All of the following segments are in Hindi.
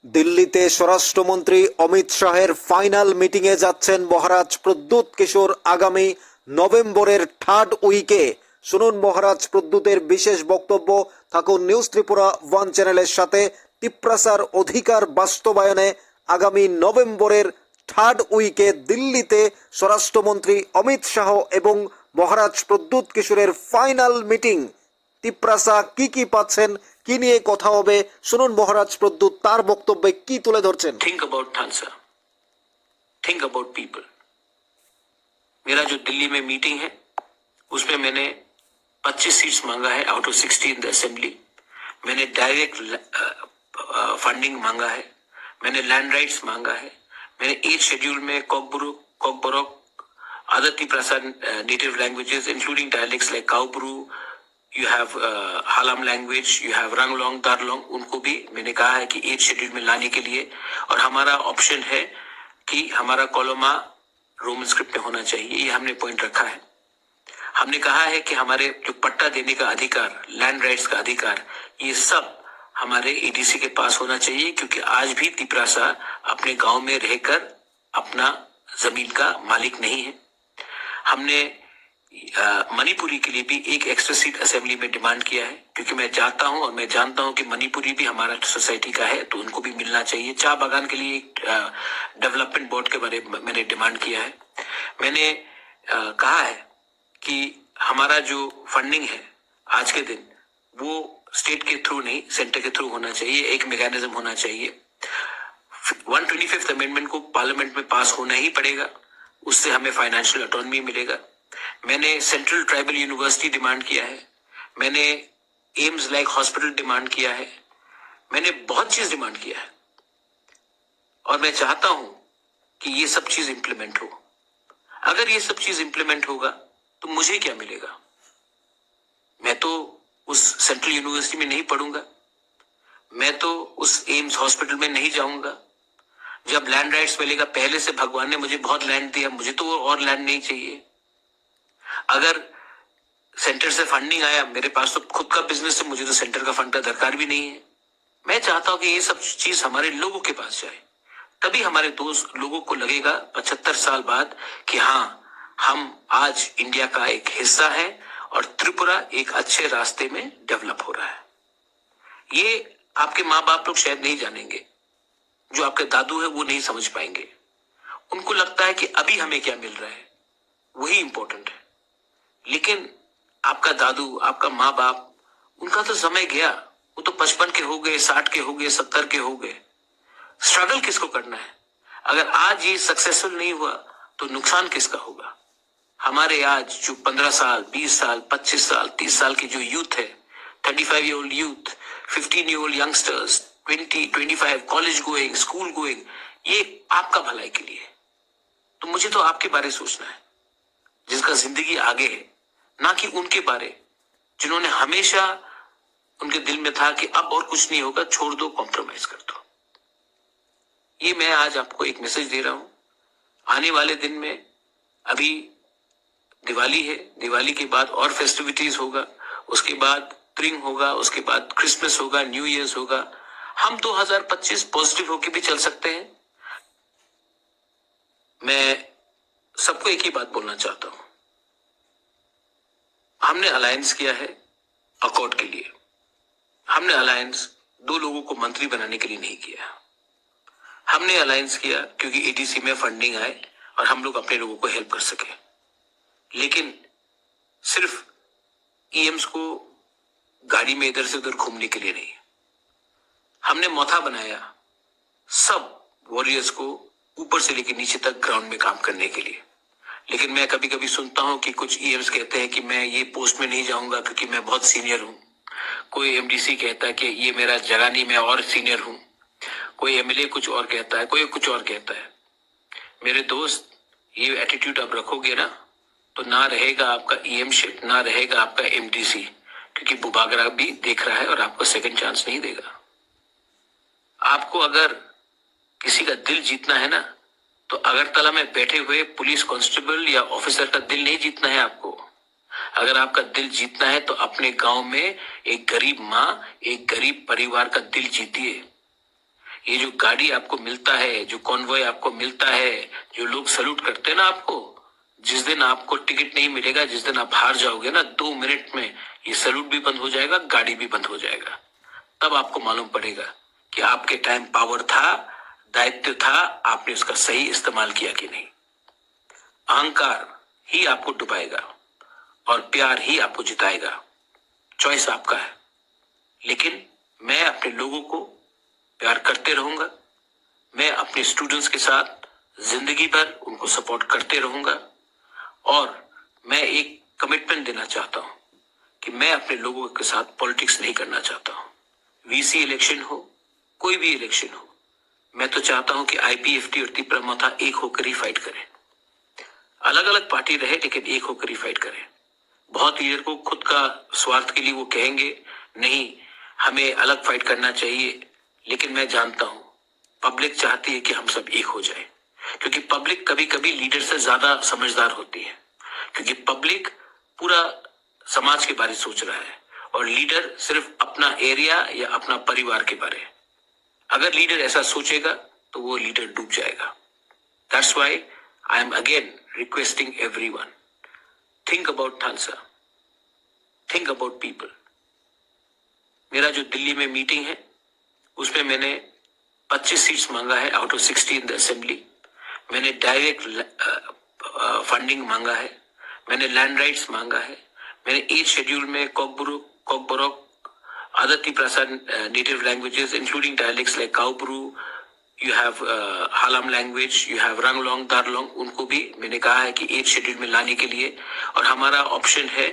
দিল্লিতে স্বরাষ্ট্রমন্ত্রী অমিত শাহের ফাইনাল মিটিংয়ে যাচ্ছেন মহারাজ প্রদ্যুৎ কিশোর আগামী নভেম্বরের থার্ড উইকে। শুনুন মহারাজ প্রদ্যুতের বিশেষ বক্তব্য। থাকুন নিউজ ত্রিপুরা ওয়ান চ্যানেলের সাথে। তিপ্রাসার অধিকার বাস্তবায়নে আগামী নভেম্বরের থার্ড উইকে দিল্লিতে স্বরাষ্ট্রমন্ত্রী অমিত শাহ এবং মহারাজ প্রদ্যুৎ কিশোরের ফাইনাল মিটিং। তিপ্রাসা কি পাচ্ছেন, কি নিয়ে কথা হবে, শুনুন মহারাজ প্রদ্যুৎ তার বক্তব্যে কি তুলে ধরছেন। थिंक अबाउट थानसा, थिंक अबाउट पीपल। मेरा जो दिल्ली में मीटिंग है उसमें मैंने 25 सीट्स मांगा है out of 60 in the assembly. मैंने डायरेक्ट फंडिंग मांगा है, मैंने लैंड राइट्स मांगा है, मैंने 8 शेड्यूल में कॉकबोरोक other Tiprasa native languages including dialects like Kaupuru, you have हालम language, you have रंगलोंग दारलोंग, उनको भी मैंने कहा है कि 8 शेड्यूल में लाने के लिए। और हमारा ऑप्शन है कि हमारा कोलोमा रोमन स्क्रिप्ट में होना चाहिए, ये हमने पॉइंट रखा है। हमने कहा है कि हमारे जो पट्टा देने का अधिकार, लैंड राइट्स का अधिकार, ये सब हमारे एडीसी के पास होना चाहिए, क्योंकि आज भी तिप्रासा अपने गांव में रहकर अपना जमीन का मालिक नहीं है। हमने मणिपुरी के लिए भी एक एक्स्ट्रा सीट असेंबली में डिमांड किया है, क्योंकि मैं चाहता हूं और मैं जानता हूं कि मणिपुरी भी हमारा सोसाइटी का है, तो उनको भी मिलना चाहिए। चाय बागान के लिए एक डेवलपमेंट बोर्ड के बारे में मैंने डिमांड किया है। मैंने कहा है कि हमारा जो फंडिंग है आज के दिन वो स्टेट के थ्रू नहीं, सेंटर के थ्रू होना चाहिए, एक मैकेनिज्म होना चाहिए। 125th अमेंडमेंट को पार्लियामेंट में पास होना ही पड़ेगा, उससे हमें फाइनेंशियल ऑटोनॉमी मिलेगा। मैंने सेंट्रल ट्राइबल यूनिवर्सिटी डिमांड किया है, मैंने एम्स लाइक हॉस्पिटल डिमांड किया है, मैंने बहुत चीज डिमांड किया है। और मैं चाहता हूं कि ये सब चीज इंप्लीमेंट हो। अगर ये सब चीज इंप्लीमेंट होगा तो मुझे क्या मिलेगा? मैं तो उस सेंट्रल यूनिवर्सिटी में नहीं पढ़ूंगा, मैं तो उस एम्स हॉस्पिटल में नहीं जाऊंगा। जब लैंड राइट्स मिलेगा, पहले से भगवान ने मुझे बहुत लैंड दिया, मुझे तो और लैंड नहीं चाहिए। अगर सेंटर से फंडिंग आया, मेरे पास तो खुद का बिजनेस है, मुझे तो सेंटर का फंड का दरकार भी नहीं है। मैं चाहता हूं कि ये सब चीज हमारे लोगों के पास जाए, तभी हमारे दोस्त लोगों को लगेगा 75 साल बाद कि हाँ, हम आज इंडिया का एक हिस्सा है और त्रिपुरा एक अच्छे रास्ते में डेवलप हो रहा है। ये आपके माँ बाप लोग शायद नहीं जानेंगे, जो आपके दादू है वो नहीं समझ पाएंगे। उनको लगता है कि अभी हमें क्या मिल रहा है वही इंपॉर्टेंट है, लेकिन आपका दादू, आपका माँ बाप, उनका तो समय गया, वो तो 55 के हो गए, 60 के हो गए, 70 के हो गए। स्ट्रगल किसको करना है? अगर आज ये सक्सेसफुल नहीं हुआ तो नुकसान किसका होगा? हमारे आज जो 15 साल, 20 साल, 25 साल, 30 साल की जो यूथ है, 35 year old youth, 15 year old youngsters, 20, 25 college going, school going, ये आपका भलाई के लिए है। तो मुझे तो आपके बारे सोचना है, जिसका जिंदगी आगे है, ना कि उनके बारे जिन्होंने हमेशा उनके दिल में था कि अब और कुछ नहीं होगा, छोड़ दो, कॉम्प्रोमाइज कर दो। ये मैं आज आपको एक मैसेज दे रहा हूं। आने वाले दिन में, अभी दिवाली है, दिवाली के बाद और फेस्टिविटीज होगा, उसके बाद स्प्रिंग होगा, उसके बाद क्रिसमस होगा, न्यू ईयर्स होगा। हम 2025 पॉजिटिव होके भी चल सकते हैं। मैं सबको एक ही बात बोलना चाहता हूं, हमने अलायंस किया है अकॉर्ड के लिए। हमने अलायंस 2 लोगों को मंत्री बनाने के लिए नहीं किया। हमने अलायंस किया क्योंकि एडीसी में फंडिंग आए और हम लोग अपने लोगों को हेल्प कर सके। लेकिन सिर्फ ईएम्स को गाड़ी में इधर से उधर घूमने के लिए नहीं, हमने मोथा बनाया सब वॉरियर्स को ऊपर से लेकर नीचे तक ग्राउंड में काम करने के लिए। लेकिन मैं कभी कभी सुनता हूं कि कुछ ईएम्स कहते हैं कि मैं ये पोस्ट में नहीं जाऊंगा क्योंकि मैं बहुत सीनियर हूं। कोई एमडीसी कहता है कि ये मेरा जगह नहीं, मैं और सीनियर हूं। कोई एमएलए कुछ और कहता है, कोई कुछ और कहता है। मेरे दोस्त, ये एटीट्यूड आप रखोगे ना तो ना रहेगा आपका ईएमशिप, ना रहेगा आपका एमडीसी, क्योंकि बुबागरा भी देख रहा है और आपको सेकंड चांस नहीं देगा। आपको अगर किसी का दिल जीतना है ना, तो अगरतला में बैठे हुए पुलिस कांस्टेबल या ऑफिसर का दिल नहीं जीतना है आपको। अगर आपका दिल जीतना है तो अपने गांव में एक गरीब माँ, एक गरीब परिवार का दिल जीतिए। ये जो गाड़ी आपको मिलता है, जो कॉन्वॉय आपको मिलता है, जो लोग सल्यूट करते हैं ना आपको, जिस दिन आपको टिकट नहीं मिलेगा, जिस दिन आप हार जाओगे ना, 2 मिनट में ये सल्यूट भी बंद हो जाएगा, गाड़ी भी बंद हो जाएगा। तब आपको मालूम पड़ेगा कि आपके टाइम पावर था, दायित्व था, आपने उसका सही इस्तेमाल किया कि नहीं। अहंकार ही आपको डुबाएगा और प्यार ही आपको जिताएगा। चॉइस आपका है। लेकिन मैं अपने लोगों को प्यार करते रहूंगा। मैं अपने स्टूडेंट्स के साथ जिंदगी भर उनको सपोर्ट करते रहूंगा। और मैं एक कमिटमेंट देना चाहता हूं कि मैं अपने लोगों के साथ पॉलिटिक्स नहीं करना चाहता हूं। वीसी इलेक्शन हो, कोई भी इलेक्शन हो, मैं तो चाहता हूं कि आईपीएफटी और तिपरा माथा एक होकर ही फाइट करें। अलग अलग पार्टी रहे लेकिन एक होकर ही फाइट करें। बहुत लीडर को खुद का स्वार्थ के लिए वो कहेंगे नहीं हमें अलग फाइट करना चाहिए, लेकिन मैं जानता हूं पब्लिक चाहती है कि हम सब एक हो जाए, क्योंकि पब्लिक कभी कभी लीडर से ज्यादा समझदार होती है, क्योंकि पब्लिक पूरा समाज के बारे में सोच रहा है और लीडर सिर्फ अपना एरिया या अपना परिवार के बारे। अगर लीडर ऐसा सोचेगा तो वो लीडर डूब जाएगा। That's why I am again requesting everyone, think about थालसा, थिंक अबाउट पीपल। मेरा जो दिल्ली में मीटिंग है उसमें मैंने 25 सीट्स मांगा है out of 60 in the assembly. मैंने डायरेक्ट फंडिंग मांगा है, मैंने लैंड राइट्स मांगा है, मैंने 8 शेड्यूल में Kokborok, other Tiprasa native languages including dialects like Kaupuru, you have Halam language, you have Ranglong, Darlong, उनको भी मैंने कहा है कि 8 शेड्यूल में लाने के लिए। और हमारा ऑप्शन है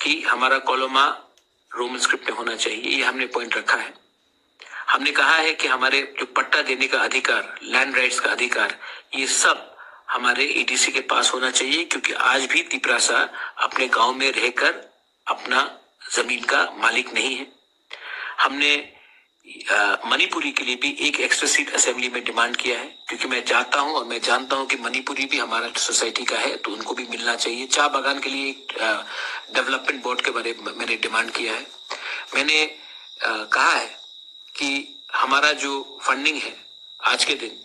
कि हमारा कॉलोमा रोमन स्क्रिप्ट में होना चाहिए, ये हमने पॉइंट रखा है। हमने कहा है कि हमारे जो पट्टा देने का अधिकार, लैंड राइट्स का अधिकार, ये सब हमारे एडीसी के पास होना चाहिए, क्योंकि आज भी तिपरासा अपने गांव में रहकर अपना जमीन का मालिक नहीं है। हमने मणिपुरी के लिए भी एक एक्स्ट्रा सीट असेंबली में डिमांड किया है, क्योंकि मैं चाहता हूं और मैं जानता हूं कि मणिपुरी भी हमारा सोसाइटी का है, तो उनको भी मिलना चाहिए। चाय बागान के लिए एक डेवलपमेंट बोर्ड के बारे में मैंने डिमांड किया है। मैंने कहा है कि हमारा जो फंडिंग है आज के दिन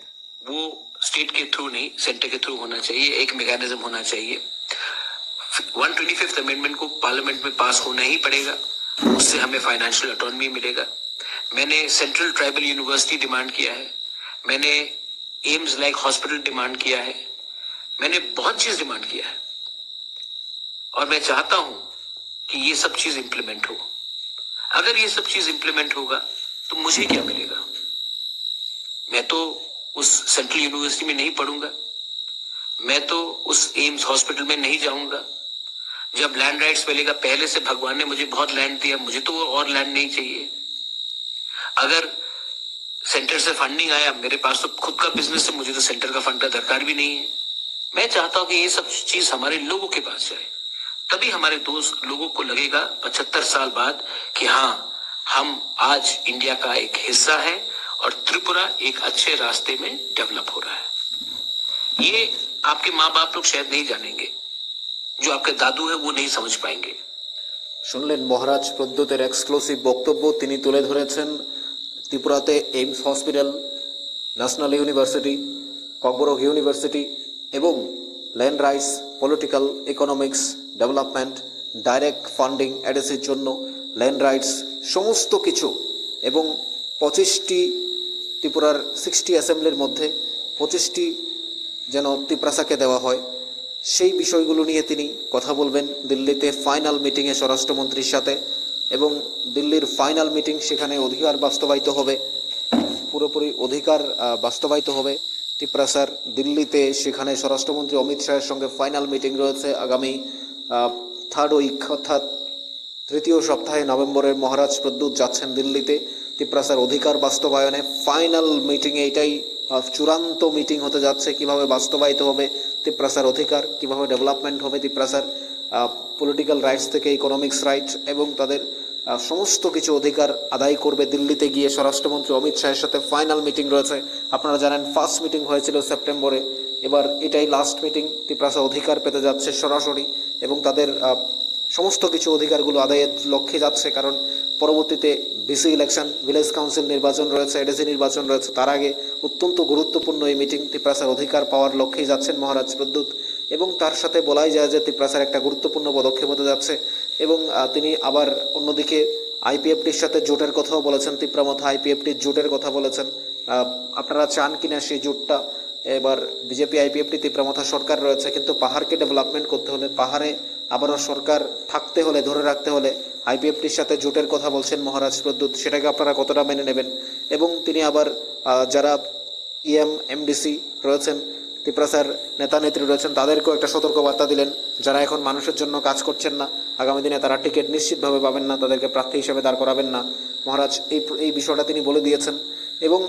वो स्टेट के थ्रू नहीं, सेंटर के थ्रू होना चाहिए, एक मैकेनिज्म होना चाहिए। 125th अमेंडमेंट को पार्लियामेंट में पास होना ही पड़ेगा, उससे हमें फाइनेंशियल ऑटोनॉमी मिलेगा। मैंने सेंट्रल ट्राइबल यूनिवर्सिटी डिमांड किया है, मैंने एम्स लाइक हॉस्पिटल डिमांड किया है, मैंने बहुत चीज डिमांड किया है और मैं चाहता हूं कि ये सब चीज इंप्लीमेंट हो। अगर ये सब चीज इंप्लीमेंट होगा तो मुझे क्या मिलेगा? मैं तो उस सेंट्रल यूनिवर्सिटी में नहीं पढ़ूंगा, मैं तो उस एम्स हॉस्पिटल में नहीं जाऊंगा। जब लैंड राइट्स मिलेगा, पहले से भगवान ने मुझे बहुत लैंड दिया, मुझे तो और लैंड नहीं चाहिए। अगर सेंटर से फंडिंग आया, मेरे पास तो खुद का बिजनेस है, मुझे तो सेंटर का फंड का दरकार भी नहीं है। मैं चाहता हूं कि ये सब चीज हमारे लोगों के पास जाए, तभी हमारे दोस्त लोगों को लगेगा 75 साल बाद कि हाँ, हम आज इंडिया का एक हिस्सा है और त्रिपुरा एक अच्छे रास्ते में डेवलप हो रहा है। ये आपके माँ बाप लोग शायद नहीं जानेंगे, जो आपके दादू है वो नहीं समझ पाएंगे। শুনলেন মহারাজ প্রদ্যোতের এক্সক্লুসিভ বক্তব্য। তিনি তুলে ধরেছেন ত্রিপুরাতে AIIMS hospital, national university, Kokborok university এবং land rights, political, economics, development, direct funding এডিসির জন্য ল্যান্ড রাইটস সমস্ত কিছু এবং 25টি ত্রিপুরার 60 অ্যাসেম্বলির মধ্যে 25টি যেন ত্রিপ্রাসাকে দেওয়া হয়, সেই বিষয়গুলো নিয়ে তিনি কথা বলবেন দিল্লিতে ফাইনাল মিটিংয়ে স্বরাষ্ট্রমন্ত্রীর সাথে। এবং দিল্লির ফাইনাল মিটিং, সেখানে অধিকার বাস্তবায়িত হবে, পুরোপুরি অধিকার বাস্তবায়িত হবে ত্রিপ্রাসার দিল্লিতে। সেখানে স্বরাষ্ট্রমন্ত্রী অমিত শাহের সঙ্গে ফাইনাল মিটিং রয়েছে আগামী 3rd উইক অর্থাৎ 3য় সপ্তাহে নভেম্বরের। মহারাজ প্রদ্যোৎ যাচ্ছেন দিল্লিতে ত্রিপ্রাসার অধিকার বাস্তবায়নে। ফাইনাল মিটিংয়ে এটাই চূড়ান্ত মিটিং হতে যাচ্ছে, কিভাবে বাস্তবায়িত হবে ত্রিপ্রাসার অধিকার, কিভাবে ডেভেলপমেন্ট হবে ত্রিপ্রাসার, পলিটিক্যাল রাইটস থেকে ইকোনমিক্স রাইটস এবং তাদের সমস্ত কিছু অধিকার আদায় করবে দিল্লিতে গিয়ে স্বরাষ্ট্রমন্ত্রী অমিত শাহের সাথে। ফাইনাল মিটিং রয়েছে। আপনারা জানেন ফার্স্ট মিটিং হয়েছিল সেপ্টেম্বরে, এবার এটাই লাস্ট মিটিং। ত্রিপ্রাসা অধিকার পেতে যাচ্ছে সরাসরি এবং তাদের সমস্ত কিছু অধিকারগুলো আদায়ের লক্ষ্যে যাচ্ছে, কারণ পরবর্তীতে বিসি ইলেকশন, ভিলেজ কাউন্সিল নির্বাচন রয়েছে, এডিসি নির্বাচন রয়েছে। তার আগে অত্যন্ত গুরুত্বপূর্ণ এই মিটিং তিপ্রাসার অধিকার পাওয়ার লক্ষ্যেই যাচ্ছেন মহারাজ প্রদ্যুৎ, এবং তার সাথে বলাই যায় যে তিপ্রাসার একটা গুরুত্বপূর্ণ পদক্ষেপ হতে যাচ্ছে। এবং তিনি আবার অন্যদিকে আইপিএফটির সাথে জোটের কথাও বলেছেন। তিপ্রামথা আইপিএফটির জোটের কথা বলেছেন। আপনারা চান কিনা সেই জোটটা? এবার বিজেপি আইপিএফটি তিপ্রামথা সরকার রয়েছে, কিন্তু পাহাড়কে ডেভেলপমেন্ট করতে হলে, পাহাড়ে আবারও সরকার থাকতে হলে, ধরে রাখতে হলে আইপিএফটির সাথে জোটের কথা বলছেন মহারাজ প্রদ্যুৎ। সেটাকে আপনারা কতটা মেনে নেবেন? এবং তিনি আবার যারা এমডিসি রয়েছেন, তিপ্রাসার নেতা নেত্রী রয়েছেন, তাদেরকেও একটা সতর্ক বার্তা দিলেন, যারা এখন মানুষের জন্য কাজ করছেন না, আগামী দিনে তারা টিকিট নিশ্চিতভাবে পাবেন না, তাদেরকে প্রার্থী হিসেবে দাঁড় করাবেন না। মহারাজ এই বিষয়টা তিনি বলে দিয়েছেন। এবং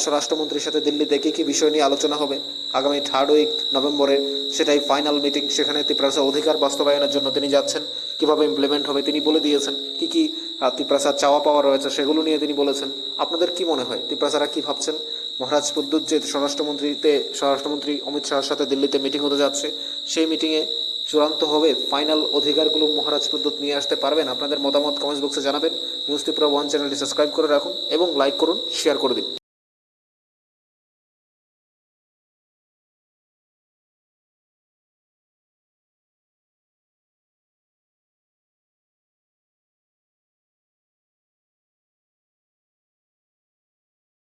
স্বরাষ্ট্রমন্ত্রীর সাথে দিল্লিতে কী কী বিষয় নিয়ে আলোচনা হবে আগামী 3rd উইক নভেম্বরে, সেটাই ফাইনাল মিটিং। সেখানে তিপ্রাসা অধিকার বাস্তবায়নের জন্য তিনি যাচ্ছেন, কিভাবে ইমপ্লিমেন্ট হবে তিনি বলে দিয়েছেন। কি কি তিপ্রাসার চাওয়া পাওয়া রয়েছে সেগুলো নিয়ে তিনি বলেছেন। আপনাদের কি মনে হয়, তিপ্রাসারা কি ভাবছেন? মহারাজ প্রদ্যুৎ যে স্বরাষ্ট্রমন্ত্রী অমিত শাহের সাথে দিল্লিতে মিটিং হতে যাচ্ছে, সেই মিটিংয়ে চূড়ান্ত হবে ফাইনাল অধিকারগুলো মহারাজ প্রদ্যুৎ নিয়ে আসতে পারবেন? আপনাদের মতামত কমেন্টস বক্সে জানাবেন। নিউজ ত্রিপুরা 1 চ্যানেলটি সাবস্ক্রাইব করে রাখুন এবং লাইক করুন, শেয়ার করে দিন।